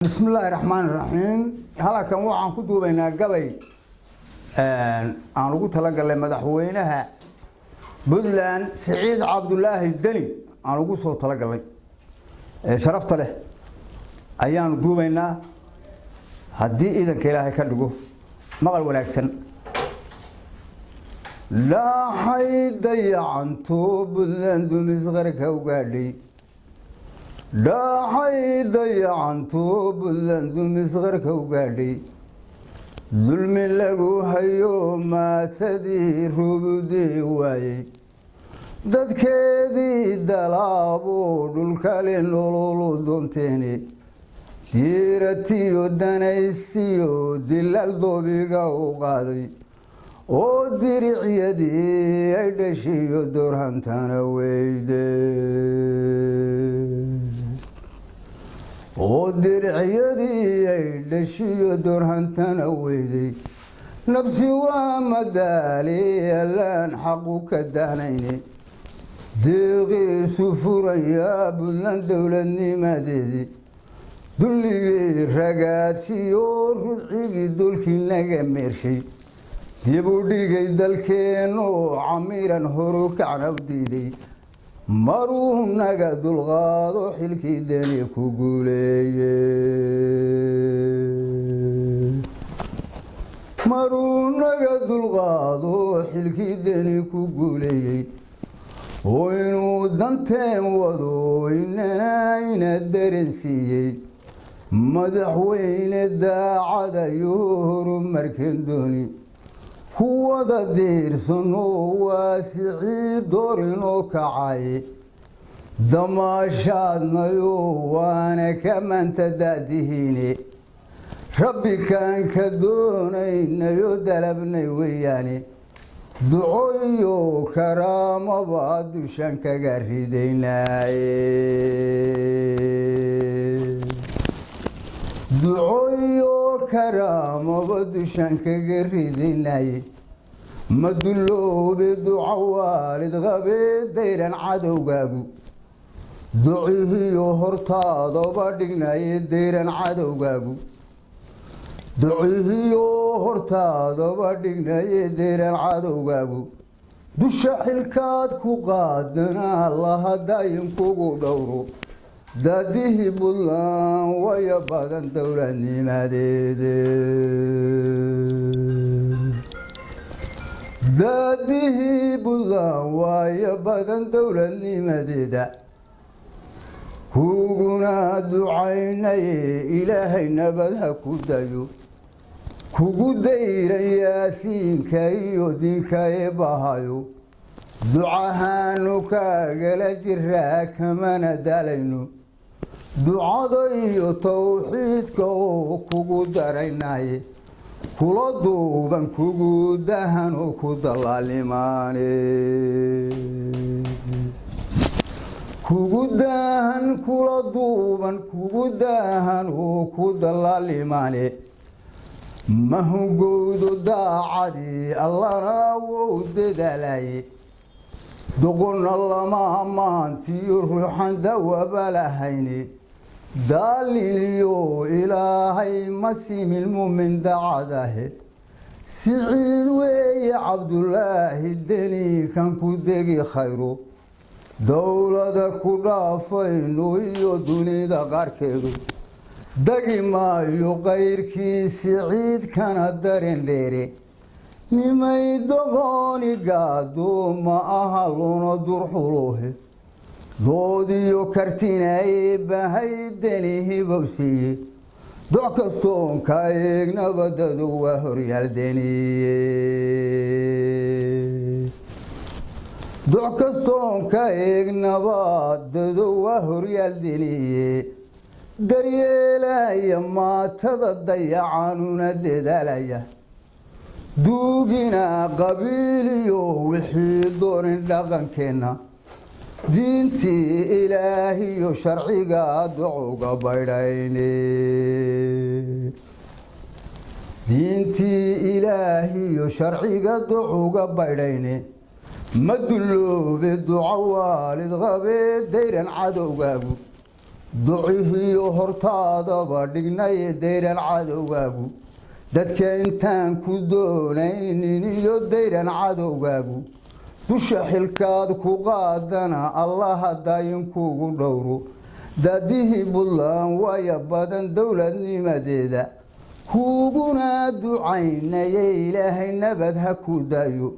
بسم الله الرحمن الرحيم هلا كان waxaan ku duubaynaa gabay aan ugu talagalay madaxweynaha Puntland Saciid Cabdullaahi Deni aan ugu soo talagalay sharafta leh ayaan duubaynaa hadii iidanka Ilaahay ka dhigo maqal wanaagsan la haydayantu Puntland dumisqarka u gaadhay ضيعنتو بلندو مسغرك وقادي ظلم لغو هيو ما تدير بدي واي ددكيدي دلابو دولكالين لولولو دونتيني ديرتيو دانيسيو دلال دوبيغا وقادي او ديرعيدي ايدشيو دورهانتانا ويدي ودرعيدي لشيو درهنتنا ويدي نفسي ومدالي لان حقك الدهنيني ديغي سفورا يا بلان دولة نماديدي دولي رقات سيور رضعيقي دولكي نغا ميرشي ديبو ديغي دالكينو عميرا هروك عنوديدي maruun naga dulqaado xilkii Deni ku guuleeyay maruun naga dulqaado xilkii Deni ku guuleeyay oo inuu danteen wado inana dareensiiyay madaxweyne daacada horumarkan dooni kuwada diirsano waasicii doorinoo kacay damaashaadnayo waana ka manta daadihiine rabbi kaan ka doonaynayo dalabnay weeyaane duco iyo karaamaba dushan kaga ridaynaaye duco karaamaba dushan kaga ridinay maduloobe duca waalid qabee dayran cadowgaagu ducihiyo hortaadaba dhignay dayran cadowgaagu ducihiyo hortaadaba dhignay dayran cadowgaagu dusha xilkaad ku qaadana allaha dayin kugu dhowro daadihi Puntland waya badan dowladnimadeeda daadihi Puntland waya badan dowladnimadeeda kuguna ducaynay Ilaahay nabad ha ku dayo kugu dayran yaasiinka iyo dinka bahayo ducahaanu kaagala jiraa kamana dalayno ducada iyo tawxiidka oo kugu daraynaye kula duuban kugu dahan oo ku dalaalimaane kugu dahan kula duuban kugu dahan oo ku dalaalimaane mahugoodo daacadii allana wuu dadalaye doqonna lama maantiyo ruuxan dawaba lahayni daaliliyo ilaahay masiimil muumin dacadahe Saciid weeye Cabdullaahi Deni kan ku degi khayro dowlada ku dhaafayno iyo dunida qaarkeedu dagi maayo qayrkii Saciid kana dareen dheere nimay dogooni gaado ma aha loona durxulohe doodiyo kartinay bahay Deni hibowsiye doc kastoon ka eegnaba dadu waa horyaal Deniye doc kastoon ka eegnaba dadu waa horyaal Deniye daryeelaya maatada dayacanuna dedaalaya duugina qabiiliyo wixii doorin dhaqankeena diintii Ilaahiyo sharciga ducuga baydhayne diintii Ilaahiyo sharciga ducuga baydhayne maduloobe duca waalid qabee dayran cadowgaagu ducihii hortaadaba dhignay dayran cadowgaagu dadka intaan ku doonaynin iyo dayran cadowgaagu dusha xilkaad ku qaadana allaha daayinkuugu dhowro daadihii buntland waya badan dowladnimadeeda kuguna ducaynaya ilaahay nabad ha ku daayo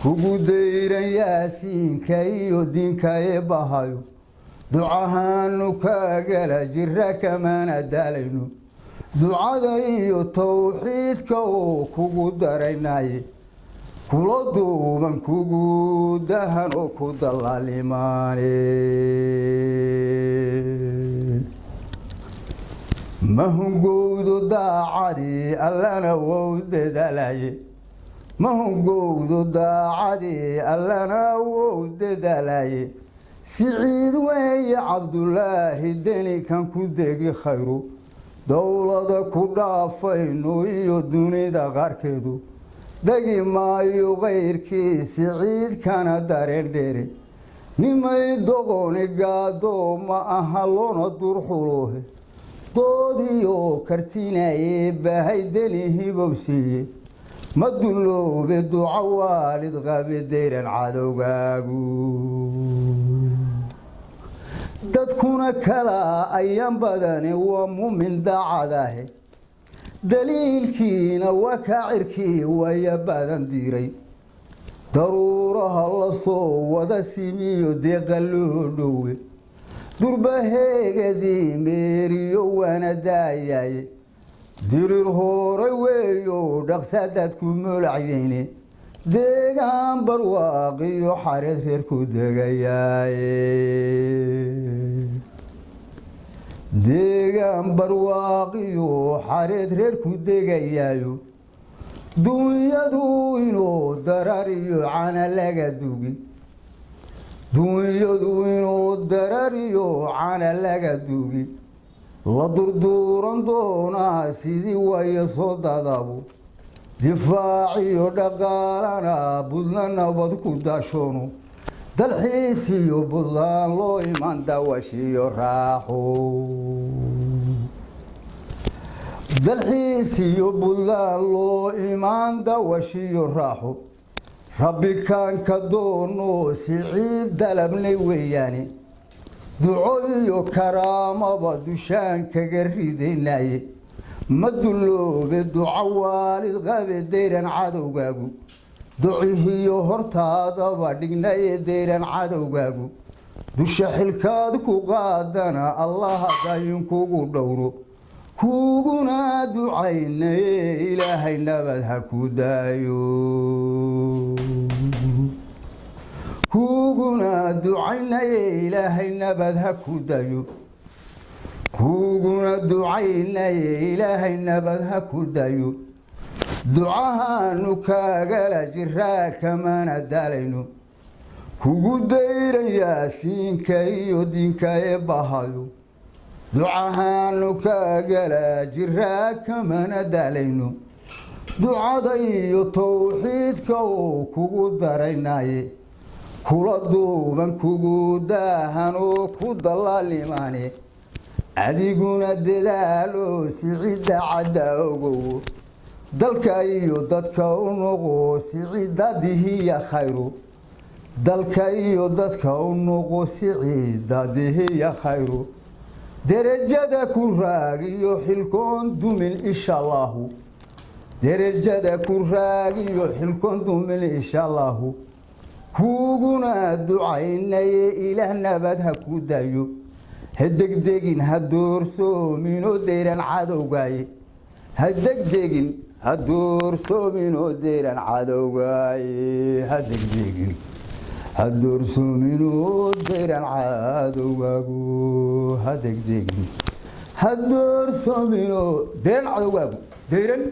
kugu dayran yaasiinka iyo diinka eebbahayo ducahaanu kaagala jira kamana daalayno ducada iyo tawxiidka oo kugu daraynaye kula duuban kugu dahan oo ku dalaalimaane mahungowdo daacadii allana wou dadaalaye mahungowdo daacadii allana wou dadaalaye siciid weeye cabdulaahi deni kan ku degi khayro dowlada ku dhaafayno iyo dunida qaarkeedu degi maayo kayrkii siciid kana dareen dheere nimay doqoni gaadoo ma aha loona durxuloohe doodiyo kartinaye bahay deni hibowsiiye ma duloobe duco waalid qabe dayran cadowgaagu dadkuna kala ayaan badane waa muumin daacadahe daliilkiina waa kaacirkii waya badan diiray daruuraha la soo wada simiyo deeqa loo dhowe durbaheegadii meeriyo waana daayaye dirir horay weeyo dhaqsadadku mulacyeyne deegaan barwaaqiyo xareed reer ku degayaaye deegaan barwaaqiyo xareed reer ku degayaayo dunyadu inuu darariyo cana laga dugi dunyadu inuu darariyo cana laga dugi la durduuran doonaa sidii waya soo dadaabo difaaciyo dhaqaalana buntland nabad ku daashoono dalxiisiyo buntland loo iman dawashiyo raaxo dalxiisiyo buntland loo iman dawashiyo raaxo rabbi kaan ka doono siciid dalabnay weeyaane duco iyo karaamaba dushaan kaga ridaynaye ma duloobe duco waalid qabe dayran cadowgaagu ducihiyo hortaadaba dhignaye dayran cadowgaagu dusha xilkaad ku qaadana allaha daayinkuugu dhowro kuguna ducaynaye ilaahay nabad ha ku daayo kuguna ducaynaye ilaahay nabad ha ku daayo kuguna ducaynaye ilaahay nabad ha ku daayo ducahaanu kaagala jiraa kamana daalayno kugu dayran yaasiinka iyo diinka eebbahayo ducahaanu kaagala jiraa kamana daalayno ducada iyo tawxiidka oo kugu daraynaye kula duuban kugu daahan oo ku dalaalimaane adiguna dadaalo siciidda cadda ogowo dalka iyo dadka u noqo siciidadihiya khayro dalka iyo dadka u noqo siciidadihiya khayro derajada ku raagiyo xilkoon dumin insha allahu derajada ku raagiyo xilkoon dumin insha allahu kuguna ducaynaye ilaah nabad ha ku daayo ha degdegin ha doorsoominoo dayran cadowgaaye ha degdegin ha doorsoominoo dayran cadowgaaye ha degdegin ha doorsoominoo dayran cadowgaagu ha degdegin ha doorsoominoo dayran cadowgaagu dayran